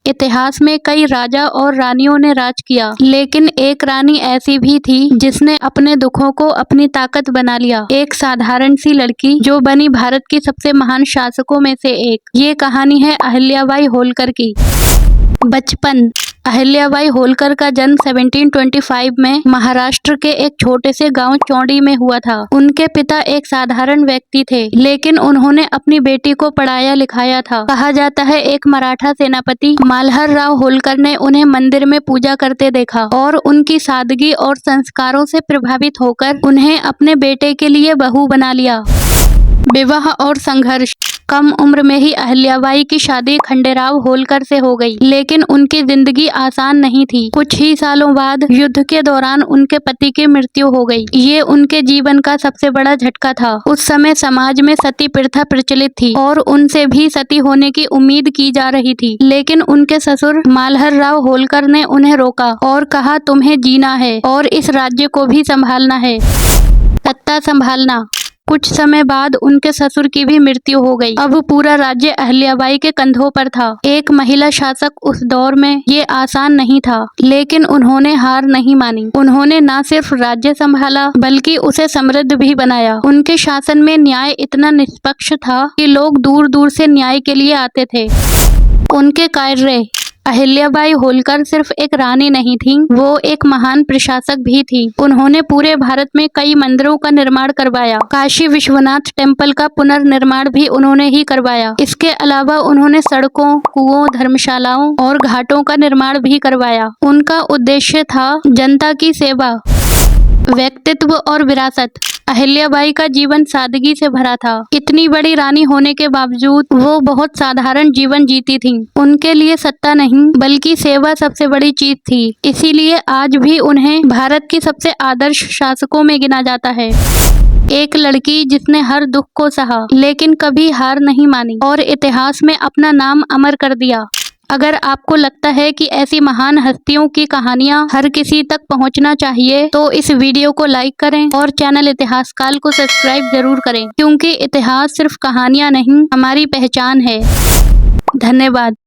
इतिहास में कई राजा और रानियों ने राज किया, लेकिन एक रानी ऐसी भी थी जिसने अपने दुखों को अपनी ताकत बना लिया। एक साधारण सी लड़की जो बनी भारत की सबसे महान शासकों में से एक। ये कहानी है अहिल्याबाई होलकर की। बचपन। अहिल्याबाई होलकर का जन्म 1725 में महाराष्ट्र के एक छोटे से गांव चौंडी में हुआ था। उनके पिता एक साधारण व्यक्ति थे, लेकिन उन्होंने अपनी बेटी को पढ़ाया लिखाया था। कहा जाता है एक मराठा सेनापति मल्हार राव होलकर ने उन्हें मंदिर में पूजा करते देखा और उनकी सादगी और संस्कारों से प्रभावित होकर उन्हें अपने बेटे के लिए बहू बना लिया। विवाह और संघर्ष। कम उम्र में ही अहिल्याबाई की शादी खंडेराव होलकर से हो गई, लेकिन उनकी जिंदगी आसान नहीं थी। कुछ ही सालों बाद युद्ध के दौरान उनके पति की मृत्यु हो गई। ये उनके जीवन का सबसे बड़ा झटका था। उस समय समाज में सती प्रथा प्रचलित थी और उनसे भी सती होने की उम्मीद की जा रही थी, लेकिन उनके ससुर मल्हार राव होलकर ने उन्हें रोका और कहा तुम्हें जीना है और इस राज्य को भी संभालना है। सत्ता संभालना। कुछ समय बाद उनके ससुर की भी मृत्यु हो गई। अब पूरा राज्य अहिल्याबाई के कंधों पर था। एक महिला शासक उस दौर में ये आसान नहीं था, लेकिन उन्होंने हार नहीं मानी। उन्होंने न सिर्फ राज्य संभाला बल्कि उसे समृद्ध भी बनाया। उनके शासन में न्याय इतना निष्पक्ष था कि लोग दूर दूर से न्याय के लिए आते थे। उनके कार्य। अहिल्याबाई होलकर सिर्फ एक रानी नहीं थी, वो एक महान प्रशासक भी थी। उन्होंने पूरे भारत में कई मंदिरों का निर्माण करवाया। काशी विश्वनाथ टेम्पल का पुनर्निर्माण भी उन्होंने ही करवाया। इसके अलावा उन्होंने सड़कों, कुओं, धर्मशालाओं और घाटों का निर्माण भी करवाया। उनका उद्देश्य था जनता की सेवा। व्यक्तित्व और विरासत। अहिल्याबाई का जीवन सादगी से भरा था। इतनी बड़ी रानी होने के बावजूद वो बहुत साधारण जीवन जीती थीं। उनके लिए सत्ता नहीं बल्कि सेवा सबसे बड़ी चीज थी। इसीलिए आज भी उन्हें भारत की सबसे आदर्श शासकों में गिना जाता है। एक लड़की जिसने हर दुख को सहा, लेकिन कभी हार नहीं मानी और इतिहास में अपना नाम अमर कर दिया। अगर आपको लगता है कि ऐसी महान हस्तियों की कहानियां हर किसी तक पहुंचना चाहिए, तो इस वीडियो को लाइक करें और चैनल इतिहास काल को सब्सक्राइब जरूर करें, क्योंकि इतिहास सिर्फ कहानियां नहीं, हमारी पहचान है। धन्यवाद।